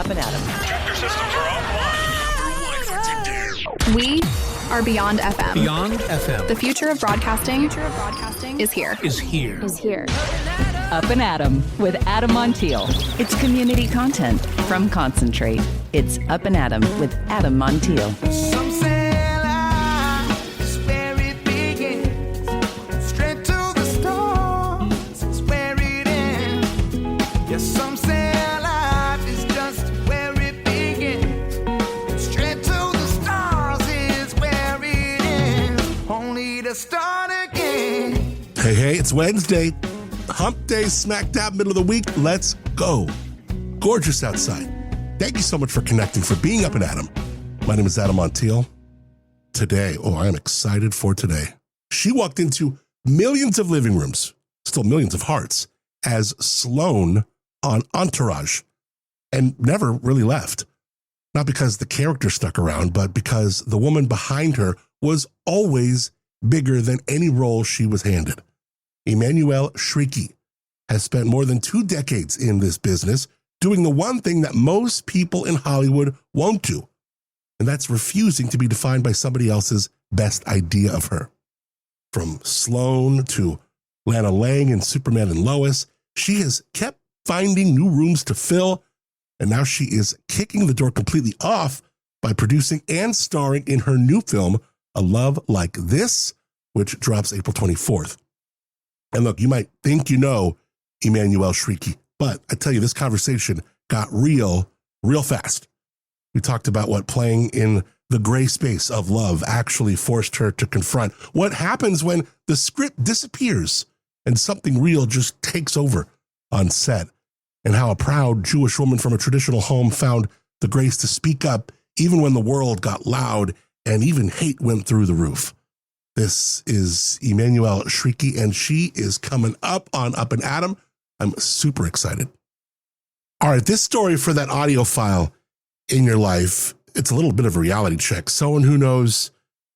Up+Adam. Tractor systems are offline. We are Beyond FM. Beyond FM. The future of broadcasting is here. Up+Adam with Adam Montiel. It's community content from Concentrate. It's Up+Adam with Adam Montiel. Some say life is where it begins. Straight to the stars is where it ends. Yes, some say life is just where it begins. Straight to the stars is where it ends. Only to start again. Hey, it's Wednesday. Hump day, smack dab, middle of the week. Let's go. Gorgeous outside. Thank you so much for connecting, for being Up+Adam. My name is Adam Montiel. Today, I am excited for today. She walked into millions of living rooms, still millions of hearts, as Sloan on Entourage, and never really left. Not because the character stuck around, but because the woman behind her was always bigger than any role she was handed. Emmanuelle Chriqui has spent more than 2 decades in this business, doing the one thing that most people in Hollywood won't do, and that's refusing to be defined by somebody else's best idea of her. From Sloan to Lana Lang and Superman and Lois, she has kept finding new rooms to fill, and now she is kicking the door completely off by producing and starring in her new film, A Love Like This, which drops April 24th. And look, you might think you know Emmanuelle Chriqui, but I tell you, this conversation got real fast. We talked about what playing in the gray space of love actually forced her to confront. What happens when the script disappears and something real just takes over on set, and how a proud Jewish woman from a traditional home found the grace to speak up even when the world got loud and even hate went through the roof. This is Emmanuelle Chriqui, and she is coming up on Up+Adam. I'm super excited. All right, this story for that audio file in your life, it's a little bit of a reality check. Someone who knows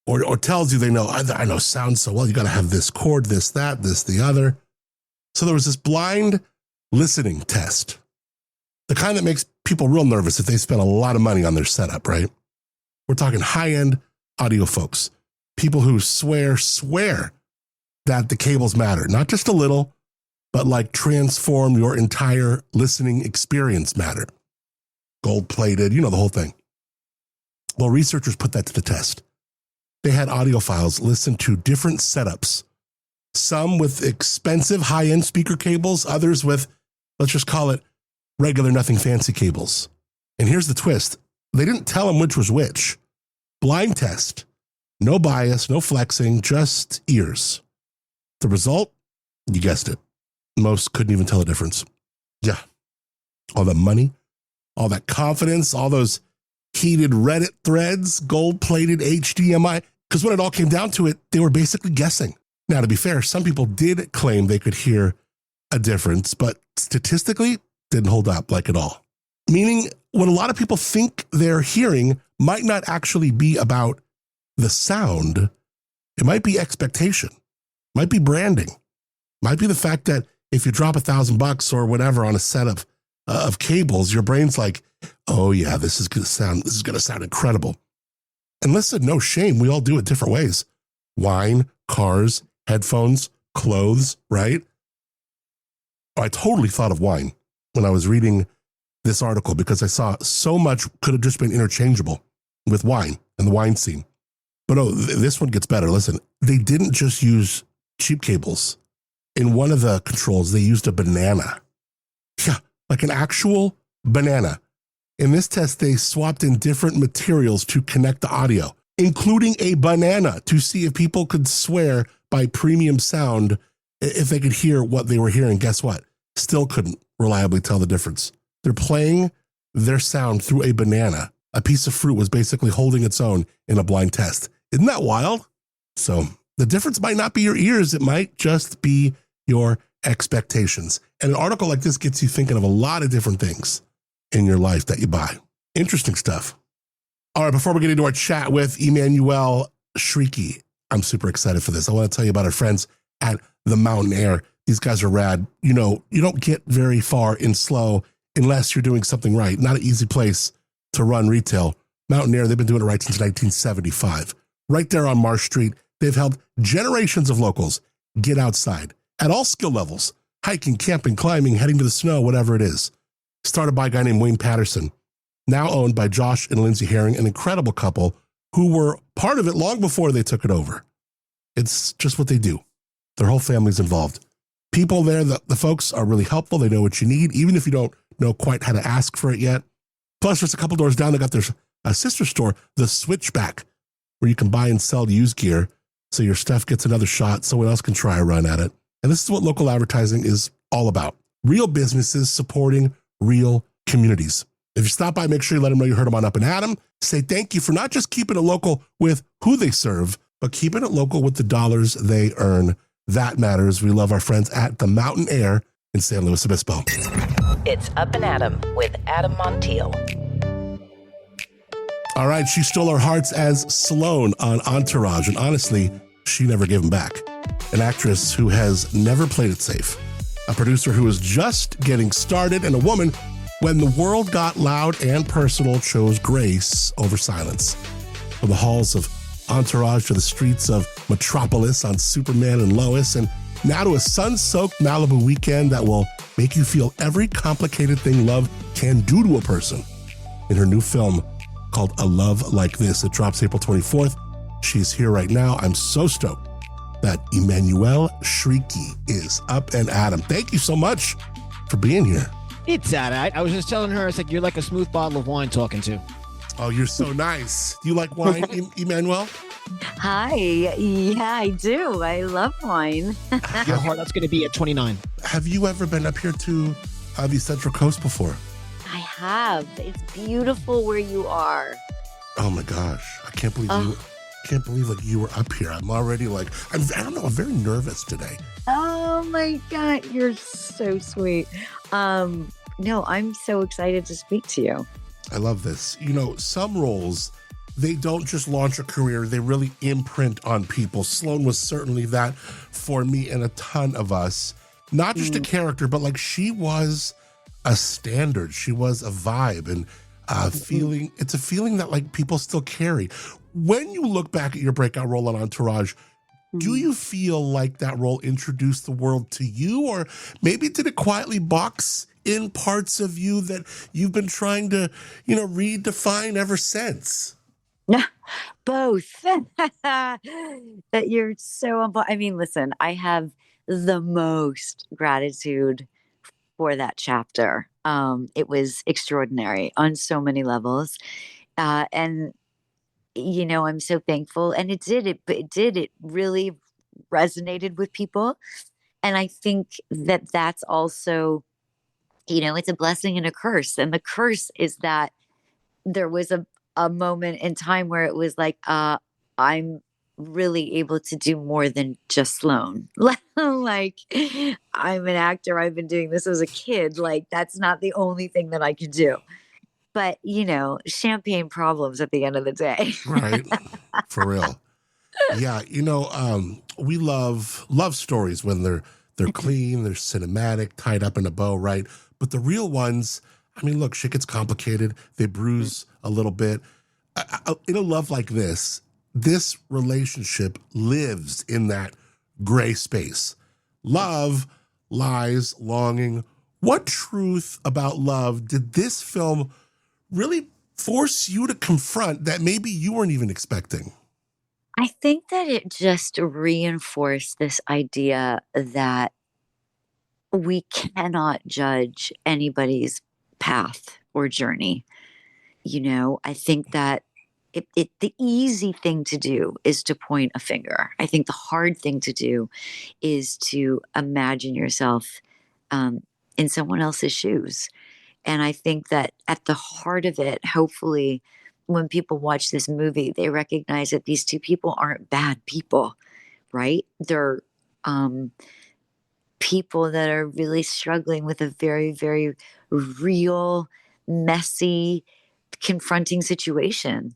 or tells you they know, I know sound so well, you got to have this chord, this, that, this, the other. So there was this blind listening test, the kind that makes people real nervous if they spend a lot of money on their setup, right? We're talking high-end audio folks. People who swear that the cables matter, not just a little, but like transform your entire listening experience matter. Gold-plated, the whole thing. Well, researchers put that to the test. They had audiophiles listen to different setups, some with expensive high-end speaker cables, others with, let's just call it regular nothing fancy cables. And here's the twist. They didn't tell them which was which. Blind test. No bias, no flexing, just ears. The result? You guessed it. Most couldn't even tell the difference. Yeah. All the money, all that confidence, all those heated Reddit threads, gold-plated HDMI. Because when it all came down to it, they were basically guessing. Now, to be fair, some people did claim they could hear a difference, but statistically, didn't hold up like at all. Meaning, what a lot of people think they're hearing might not actually be about the sound. It might be expectation, might be branding, might be the fact that if you drop $1,000 or whatever on a set of cables, your brain's like, oh yeah, this is going to sound incredible. And listen, no shame. We all do it different ways. Wine, cars, headphones, clothes, right? I totally thought of wine when I was reading this article because I saw so much could have just been interchangeable with wine and the wine scene. But this one gets better. Listen, they didn't just use cheap cables. In one of the controls, they used a banana. Yeah, like an actual banana. In this test, they swapped in different materials to connect the audio, including a banana, to see if people could swear by premium sound if they could hear what they were hearing. Guess what? Still couldn't reliably tell the difference. They're playing their sound through a banana. A piece of fruit was basically holding its own in a blind test. Isn't that wild? So the difference might not be your ears. It might just be your expectations. And an article like this gets you thinking of a lot of different things in your life that you buy. Interesting stuff. All right, before we get into our chat with Emmanuelle Chriqui, I'm super excited for this. I want to tell you about our friends at the Mountain Air. These guys are rad. You don't get very far in slow unless you're doing something right. Not an easy place to run retail. Mountain Air, they've been doing it right since 1975. Right there on Marsh Street, they've helped generations of locals get outside at all skill levels, hiking, camping, climbing, heading to the snow, whatever it is. Started by a guy named Wayne Patterson, now owned by Josh and Lindsay Herring, an incredible couple who were part of it long before they took it over. It's just what they do. Their whole family's involved. People there, the folks are really helpful. They know what you need, even if you don't know quite how to ask for it yet. Plus, there's a couple doors down, they got their sister store, The Switchback, where you can buy and sell used gear so your stuff gets another shot, someone else can try a run at it. And this is what local advertising is all about. Real businesses supporting real communities. If you stop by, make sure you let them know you heard them on Up and Adam. Say thank you for not just keeping it local with who they serve, but keeping it local with the dollars they earn. That matters. We love our friends at the Mountain Air in San Luis Obispo. It's Up and Adam with Adam Montiel. All right, she stole our hearts as Sloan on Entourage, and honestly, she never gave them back. An actress who has never played it safe. A producer who is just getting started, and a woman when the world got loud and personal chose grace over silence. From the halls of Entourage to the streets of Metropolis on Superman and Lois, and now to a sun-soaked Malibu weekend that will make you feel every complicated thing love can do to a person. In her new film called A Love Like This, it drops April 24th. She's here right now. I'm so stoked that Emmanuelle Chriqui is Up and Adam. Thank you so much for being here. It's all right. I was just telling her, it's like, you're like a smooth bottle of wine talking to. Oh, you're so nice. Do you like wine, Emmanuelle? Hi. Yeah, I do. I love wine. Your heart, that's going to be at 29. Have you ever been up here to the Central Coast before? I have. It's beautiful where you are. Oh my gosh. I can't believe you were up here. I'm already like, I don't know, I'm very nervous today. Oh my God. You're so sweet. No, I'm so excited to speak to you. I love this. You know, some roles, they don't just launch a career, they really imprint on people. Sloan was certainly that for me and a ton of us. Not just a character, but like she was a standard. She was a vibe and feeling. It's a feeling that like people still carry. When you look back at your breakout role on Entourage, do you feel like that role introduced the world to you, or maybe did it quietly box in parts of you that you've been trying to, redefine ever since? Both. That you're so on. I mean, listen, I have the most gratitude for that chapter. It was extraordinary on so many levels. And I'm so thankful. And it really resonated with people. And I think that that's also, it's a blessing and a curse. And the curse is that there was a moment in time where it was like, I'm really able to do more than just Sloan. Like, I'm an actor. I've been doing this as a kid. Like, that's not the only thing that I can do. But, champagne problems at the end of the day. Right. For real. Yeah. We love stories when they're clean, they're cinematic, tied up in a bow, right? But the real ones, I mean, look, shit gets complicated. They bruise a little bit. In a love like this relationship lives in that gray space. Love, lies, longing. What truth about love did this film really force you to confront that maybe you weren't even expecting? I think that it just reinforced this idea that we cannot judge anybody's path or journey. I think that the easy thing to do is to point a finger. I think the hard thing to do is to imagine yourself in someone else's shoes. And I think that at the heart of it, hopefully, when people watch this movie, they recognize that these two people aren't bad people, right? They're people that are really struggling with a very, very real, messy, confronting situation.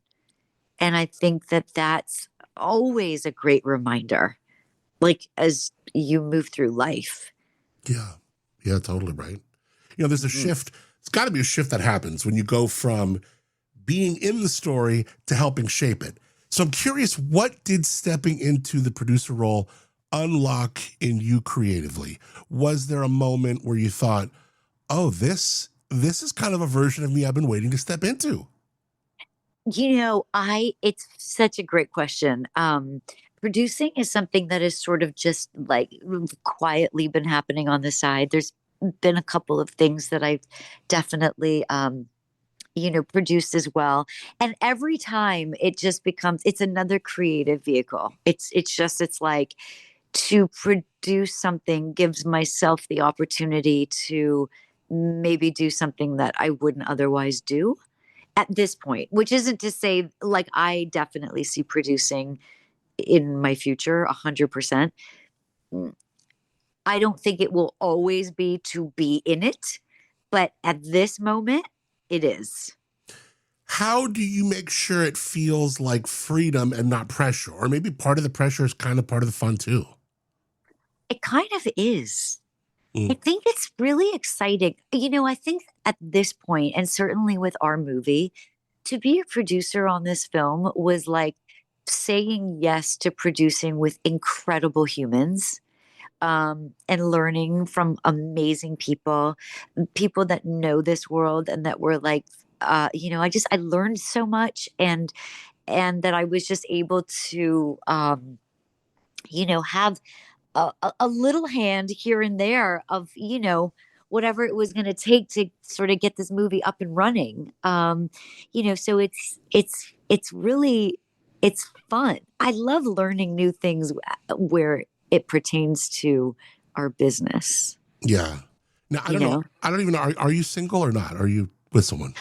And I think that that's always a great reminder, like as you move through life. Yeah, totally right. There's a shift it's got to be a shift that happens when you go from being in the story to helping shape it. So I'm curious, what did stepping into the producer role unlock in you creatively? Was there a moment where you thought, oh, this is kind of a version of me I've been waiting to step into? It's such a great question. Producing is something that has sort of just like quietly been happening on the side. There's been a couple of things that I've definitely, produced as well. And every time it's another creative vehicle. It's like to produce something gives myself the opportunity to maybe do something that I wouldn't otherwise do at this point, which isn't to say, like, I definitely see producing in my future 100%. I don't think it will always be to be in it, but at this moment it is. How do you make sure it feels like freedom and not pressure? Or maybe part of the pressure is kind of part of the fun too. It kind of is. I think it's really exciting. I think at this point, and certainly with our movie, to be a producer on this film was like saying yes to producing with incredible humans, and learning from amazing people that know this world, and that were like, I learned so much, and that I was just able to, have a little hand here and there of, whatever it was going to take to sort of get this movie up and running. So it's really, it's fun. I love learning new things where it pertains to our business. Yeah. Now, I don't know. I don't even know. Are you single or not? Are you with someone?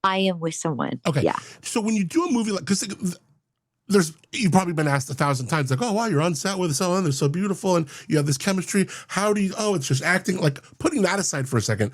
I am with someone. Okay. Yeah. So when you do a movie like, because you've probably been asked 1,000 times, like, oh, wow, you're on set with someone, they're so beautiful, and you have this chemistry. How do you, it's just acting. Like, putting that aside for a second,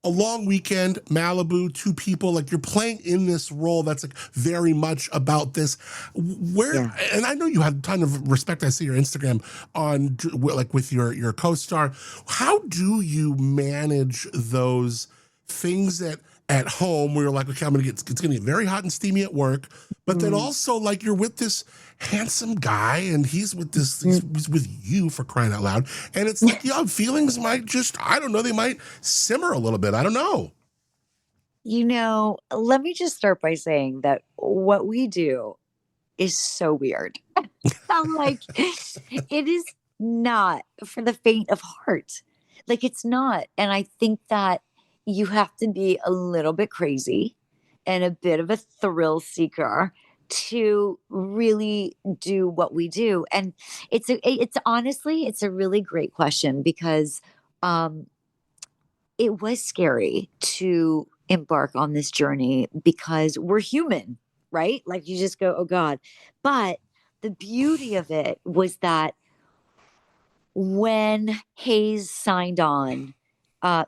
a long weekend, Malibu, 2 people, like, you're playing in this role that's like very much about this. And I know you have a ton of respect. I see your Instagram on, like, with your co-star. How do you manage those things that at home where you're like, okay, it's gonna get very hot and steamy at work, but then also, like, you're with this handsome guy and he's with he's with you, for crying out loud, and it's like, feelings might just, I don't know, they might simmer a little bit. I don't know. Let me just start by saying that what we do is so weird. I'm like, it is not for the faint of heart. Like, it's not. And I think that you have to be a little bit crazy and a bit of a thrill seeker to really do what we do. And it's honestly, it's a really great question, because it was scary to embark on this journey because we're human, right? Like, you just go, oh God. But the beauty of it was that when Hayes signed on,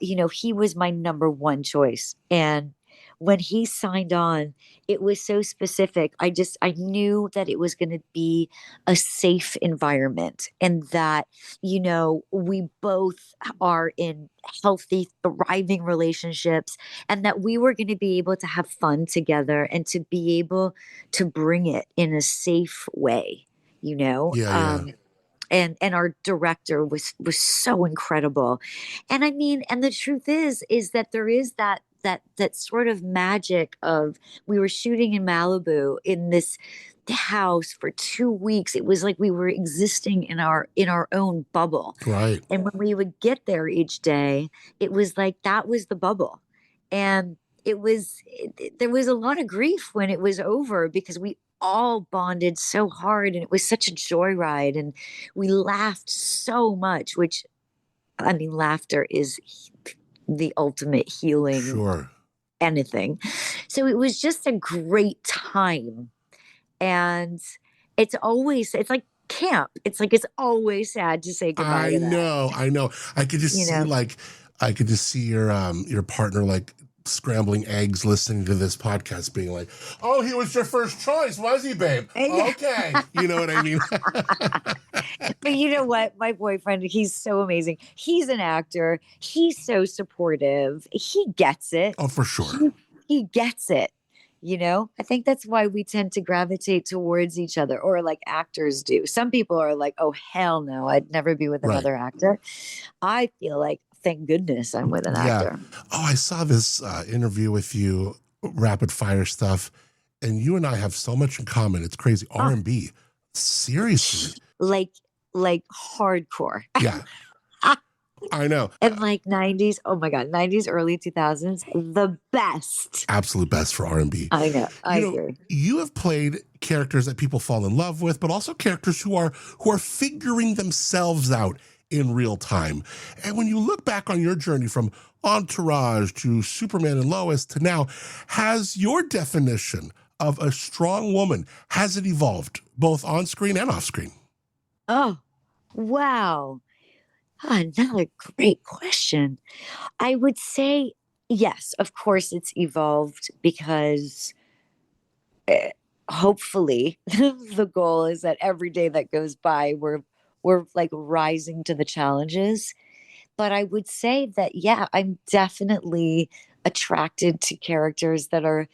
he was my number one choice. And when he signed on, it was so specific. I knew that it was going to be a safe environment, and that, we both are in healthy, thriving relationships, and that we were going to be able to have fun together and to be able to bring it in a safe way, And our director was so incredible. And I mean, and the truth is that there is that sort of magic of, we were shooting in Malibu in this house for 2 weeks. It was like we were existing in our own bubble. Right. And when we would get there each day, it was like that was the bubble. And there was a lot of grief when it was over, because we all bonded so hard, and it was such a joyride, and we laughed so much, which, I mean, laughter is the ultimate healing. Sure. Anything. So it was just a great time. And it's like camp. It's like, it's always sad to say goodbye to that. I know. I could just see your partner, like, scrambling eggs listening to this podcast, being like, oh, he was your first choice, was he, babe? Okay. You know what I mean? But you know what? My boyfriend, he's so amazing. He's an actor. He's so supportive. He gets it. Oh, for sure. He gets it. You know, I think that's why we tend to gravitate towards each other, or like actors do. Some people are like, oh, hell no, I'd never be with Right. another actor. I feel like, thank goodness I'm with an actor. Oh, I saw this interview with you, rapid fire stuff, and you and I have so much in common. It's crazy. R&B. Seriously. Like hardcore. Yeah. I know. And like 90s, oh my God, 90s, early 2000s, the best. Absolute best for R&B. I know. I agree. You have played characters that people fall in love with, but also characters who are figuring themselves out in real time. And when you look back on your journey from Entourage to Superman and Lois to now, has your definition of a strong woman, has it evolved both on screen and off screen? Oh, wow. Another great question. I would say, yes, of course it's evolved because hopefully the goal is that every day that goes by, we're like rising to the challenges. But I would say that, yeah, I'm definitely attracted to characters that are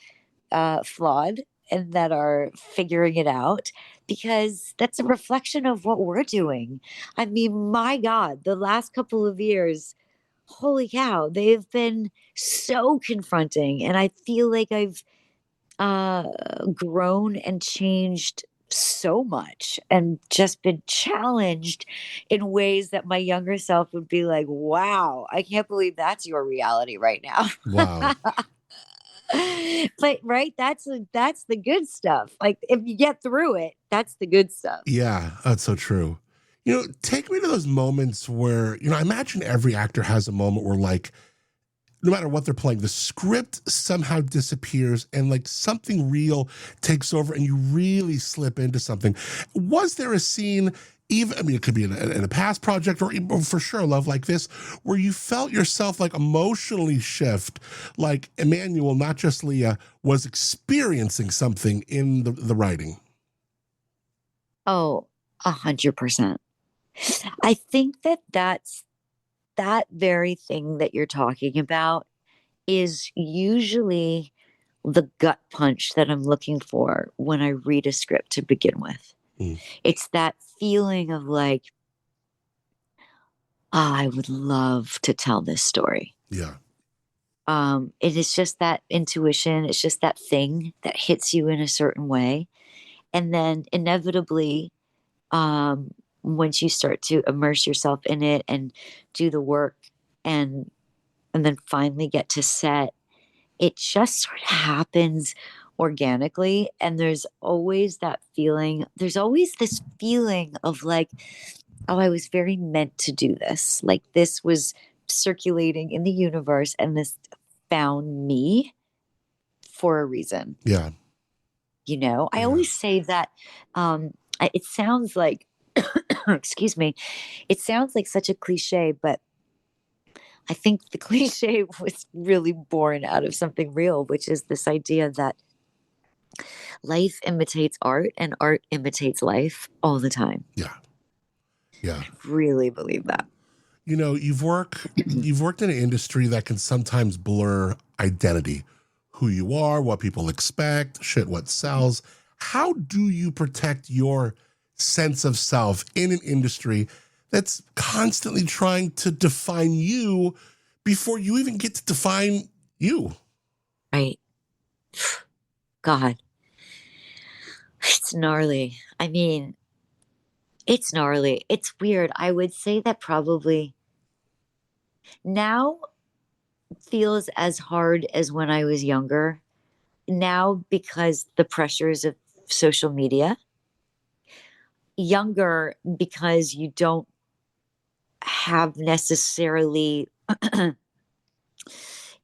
flawed and that are figuring it out, because that's a reflection of what we're doing. I mean, my God, the last couple of years, holy cow, they've been so confronting. And I feel like I've grown and changed so much and just been challenged in ways that my younger self would be like, wow, I can't believe that's your reality right now. Wow. But right, that's the good stuff. Like if you get through it, that's the good stuff. Yeah, that's so true. Take me to those moments where, I imagine every actor has a moment where, like, no matter what they're playing, the script somehow disappears and like something real takes over and you really slip into something. Was there a scene, even, it could be in a past project or even for sure love like this, where you felt yourself like emotionally shift, like Emmanuelle, not just Leah, was experiencing something in the writing? Oh, 100%. I think that's that very thing that you're talking about is usually the gut punch that I'm looking for when I read a script to begin with. It's that feeling of like, I would love to tell this story. Yeah. It is just that intuition. It's just that thing that hits you in a certain way. And then inevitably, once you start to immerse yourself in it and do the work and then finally get to set, it just sort of happens organically. And there's always this feeling of like, oh, I was very meant to do this. Like this was circulating in the universe and this found me for a reason. Yeah. I always say that it sounds like, excuse me, it sounds like such a cliche, but I think the cliche was really born out of something real, which is this idea that life imitates art and art imitates life all the time. Yeah. Yeah. I really believe that. You've worked in an industry that can sometimes blur identity, who you are, what people expect, what sells. How do you protect your sense of self in an industry that's constantly trying to define you before you even get to define you? Right. God. It's gnarly. I mean, it's gnarly. It's weird. I would say that probably now feels as hard as when I was younger. Now because the pressures of social media. Younger because you don't have necessarily,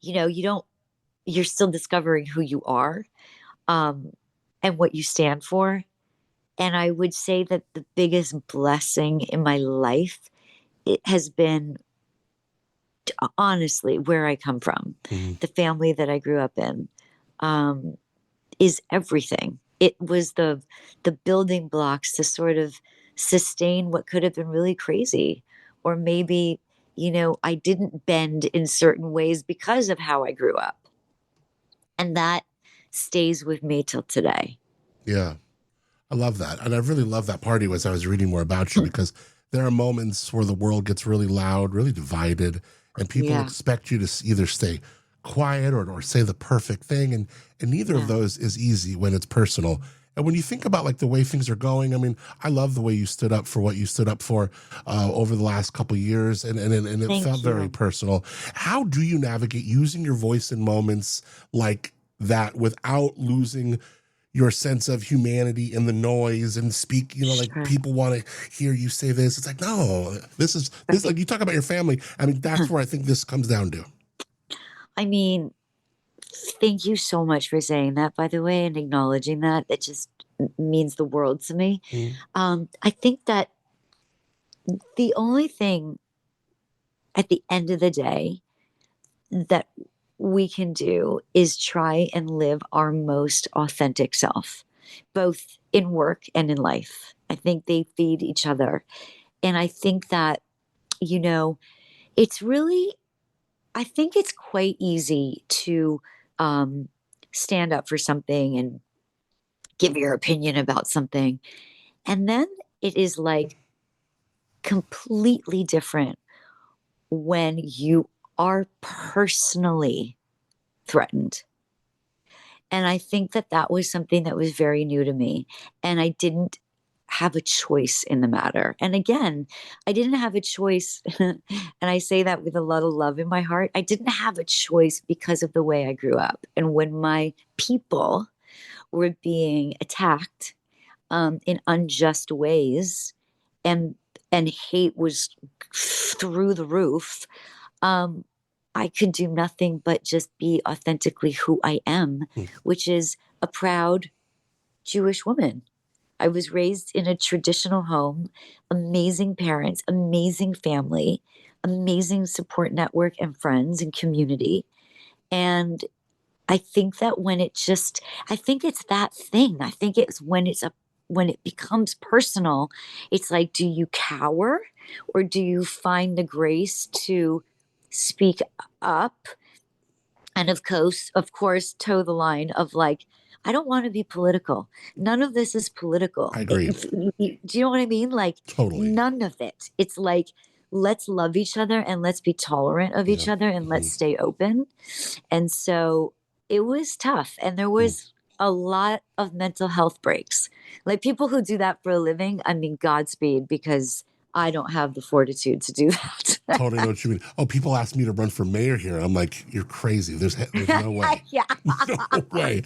you're still discovering who you are and what you stand for. And I would say that the biggest blessing in my life, it has been honestly where I come from. The family that I grew up in is everything. It was the building blocks to sort of sustain what could have been really crazy. Or maybe, I didn't bend in certain ways because of how I grew up. And that stays with me till today. Yeah. I love that. And I really love that part of you as I was reading more about you, because there are moments where the world gets really loud, really divided, and people expect you to either stay quiet or say the perfect thing. And neither of those is easy when it's personal. And when you think about like the way things are going, I mean, I love the way you stood up for what you stood up for over the last couple of years, and it felt very personal. How do you navigate using your voice in moments like that without losing your sense of humanity in the noise and speak, like people want to hear you say this? It's like, no, this like you talk about your family. I mean, that's where I think this comes down to. I mean, thank you so much for saying that, by the way, and acknowledging that. It just means the world to me. I think that the only thing at the end of the day that we can do is try and live our most authentic self, both in work and in life. I think they feed each other. And I think that, it's really, I think it's quite easy to stand up for something and give your opinion about something. And then it is like completely different when you are personally threatened. And I think that was something that was very new to me. And I didn't have a choice in the matter. And again, I didn't have a choice. And I say that with a lot of love in my heart. I didn't have a choice because of the way I grew up. And when my people were being attacked in unjust ways, and hate was through the roof, I could do nothing but just be authentically who I am, which is a proud Jewish woman. I was raised in a traditional home, amazing parents, amazing family, amazing support network and friends and community. And I think that I think it's that thing. I think it's when it becomes personal, it's like, do you cower or do you find the grace to speak up? And of course, toe the line of like, I don't want to be political. None of this is political. I agree. Do you know what I mean? Like, totally. None of it. It's like, let's love each other and let's be tolerant of each other and let's stay open. And so it was tough. And there was a lot of mental health breaks. Like people who do that for a living, I mean, Godspeed, because I don't have the fortitude to do that. Totally know what you mean. Oh, people ask me to run for mayor here. I'm like, you're crazy. There's no way. Yeah. No way.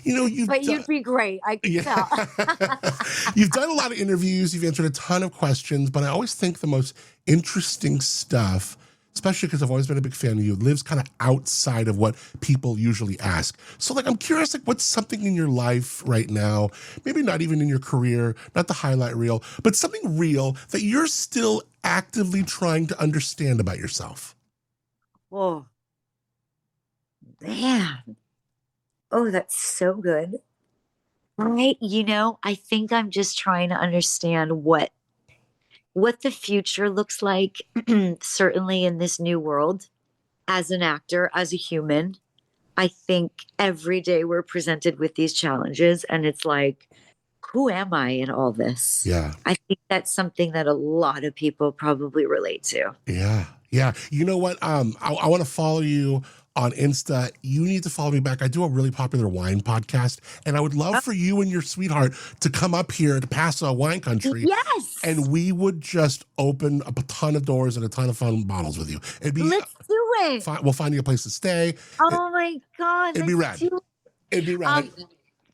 You'd be great. I can tell. You've done a lot of interviews. You've answered a ton of questions, but I always think the most interesting stuff, especially because I've always been a big fan of you, lives kind of outside of what people usually ask. So like, I'm curious, like what's something in your life right now, maybe not even in your career, not the highlight reel, but something real that you're still actively trying to understand about yourself? Oh, man. Oh, that's so good. I think I'm just trying to understand what the future looks like, certainly in this new world, as an actor, as a human. I think every day we're presented with these challenges and it's like, who am I in all this? Yeah. I think that's something that a lot of people probably relate to. Yeah. Yeah. You know what? I want to follow you on Insta. You need to follow me back. I do a really popular wine podcast, and I would love for you and your sweetheart to come up here to Paso Wine Country. Yes. And we would just open up a ton of doors and a ton of fun bottles with you. Let's do it. We'll find you a place to stay. Oh my God. It'd be rad. It'd be rad.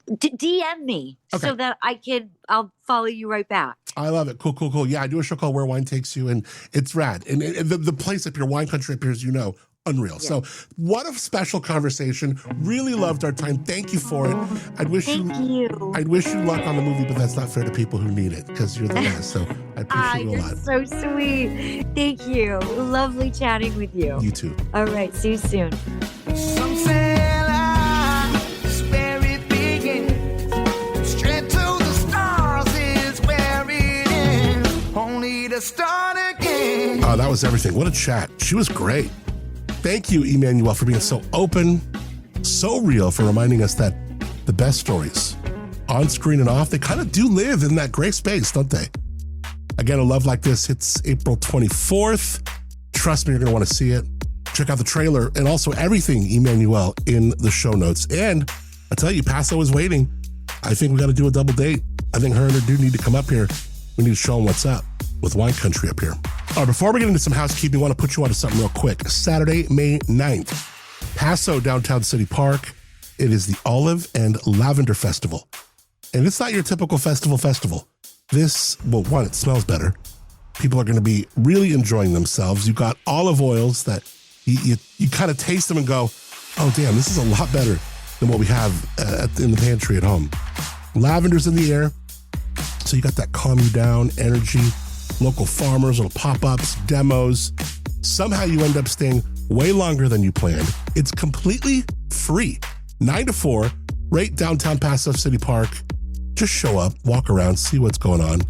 DM me so that I'll follow you right back. I love it. Cool. Yeah, I do a show called Where Wine Takes You, and it's rad. And the place up here, Wine Country up here, as you know, unreal. Yeah. So what a special conversation. Really loved our time. Thank you for it. I'd wish you luck on the movie, but that's not fair to people who need it because you're the best. So I appreciate you a lot. You're so sweet. Thank you. Lovely chatting with you. You too. All right. See you soon. Some say life's where it begins. Straight to the stars is where it ends. was everything. What a chat. She was great. Thank you, Emmanuelle, for being so open, so real, for reminding us that the best stories, on screen and off, they kind of do live in that gray space, don't they? Again, A Love Like This hits April 24th. Trust me, you're going to want to see it. Check out the trailer and also everything Emmanuelle in the show notes. And I tell you, Paso is waiting. I think we got to do a double date. I think her and her dude need to come up here. We need to show them what's up with Wine Country up here. All right, before we get into some housekeeping, I want to put you onto something real quick. Saturday, May 9th, Paso Downtown City Park. It is the Olive and Lavender Festival. And it's not your typical festival. This, well, one, it smells better. People are going to be really enjoying themselves. You've got olive oils that you kind of taste them and go, oh, damn, this is a lot better than what we have in the pantry at home. Lavender's in the air, so you got that calm you down energy. Local farmers, little pop-ups, demos. Somehow you end up staying way longer than you planned. It's completely free. 9 to 4, right downtown Paso City Park. Just show up, walk around, see what's going on.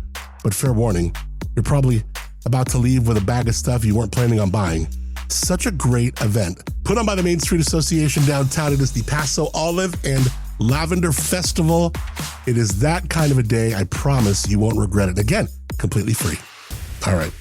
But fair warning, you're probably about to leave with a bag of stuff you weren't planning on buying. Such a great event. Put on by the Main Street Association downtown. It is the Paso Olive and Lavender Festival. It is that kind of a day. I promise you won't regret it. Again, completely free. All right.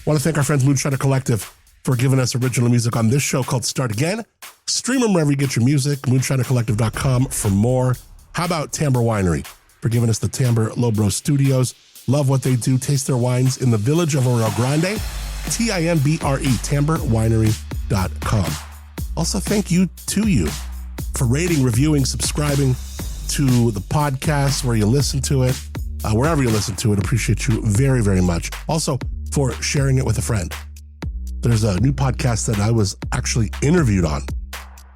Want to thank our friends Moonshiner Collective for giving us original music on this show called Start Again. Stream them wherever you get your music. MoonshinerCollective.com for more. How about Tamber Winery for giving us the Tamber Lobro Studios? Love what they do. Taste their wines in the village of Rio Grande. Timbre, tamberwinery.com. Also, thank you to you for rating, reviewing, subscribing to the podcast where you listen to it, wherever you listen to it. Appreciate you very, very much. Also, for sharing it with a friend. There's a new podcast that I was actually interviewed on.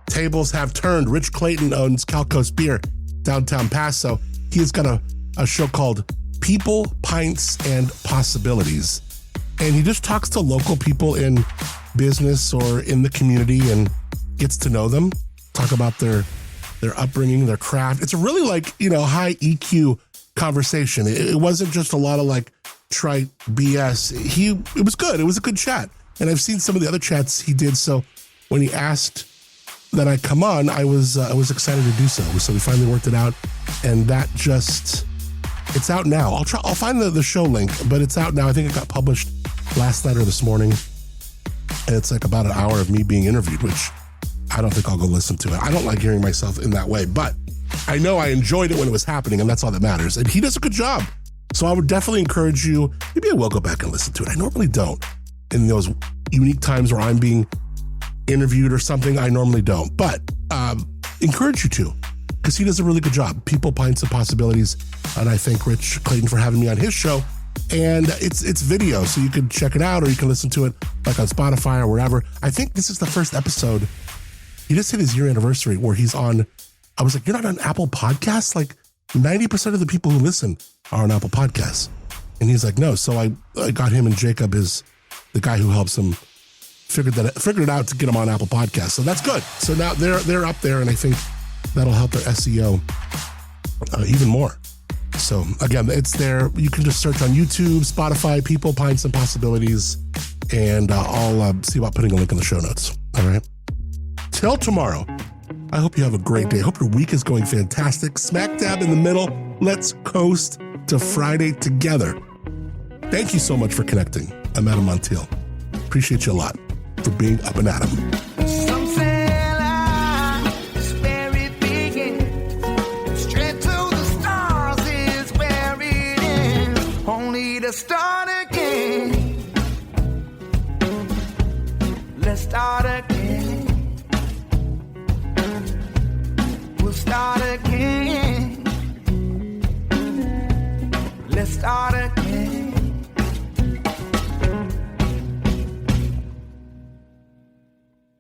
Tables Have Turned. Rich Clayton owns Calco's Beer, downtown Paso. He's got a show called People, Pints, and Possibilities. And he just talks to local people in business or in the community and gets to know them, talk about their upbringing, their craft. It's a really high EQ conversation. It wasn't just a lot of trite BS. It was good. It was a good chat. And I've seen some of the other chats he did. So when he asked that I come on, I was excited to do so. So we finally worked it out, and that it's out now. I'll find the show link, but it's out now. I think it got published last night or this morning. And it's about an hour of me being interviewed, which I don't think I'll go listen to it. I don't like hearing myself in that way, but I know I enjoyed it when it was happening, and that's all that matters. And he does a good job. So I would definitely encourage you, maybe I will go back and listen to it. I normally don't. In those unique times where I'm being interviewed or something, I normally don't. But encourage you to, because he does a really good job. People, Pints, and Possibilities. And I thank Rich Clayton for having me on his show. And it's video, so you can check it out, or you can listen to it on Spotify or wherever. I think this is the first episode. He just hit his year anniversary where he's on. I was like, you're not on Apple Podcasts? 90% of the people who listen are on Apple Podcasts. And he's like, no. So I got him, and Jacob is the guy who helps him figured it out to get him on Apple Podcasts. So that's good. So now they're up there, and I think that'll help their SEO even more. So again, it's there. You can just search on YouTube, Spotify, People, Pints, and Possibilities, and I'll see about putting a link in the show notes. All right. Till tomorrow, I hope you have a great day. I hope your week is going fantastic. Smack dab in the middle. Let's coast to Friday together. Thank you so much for connecting. I'm Adam Montiel. Appreciate you a lot for being up and at 'em. Some say life is where it begins. Straight to the stars is where it ends. Only to start again. Let's start again. We'll start again. Let's start again.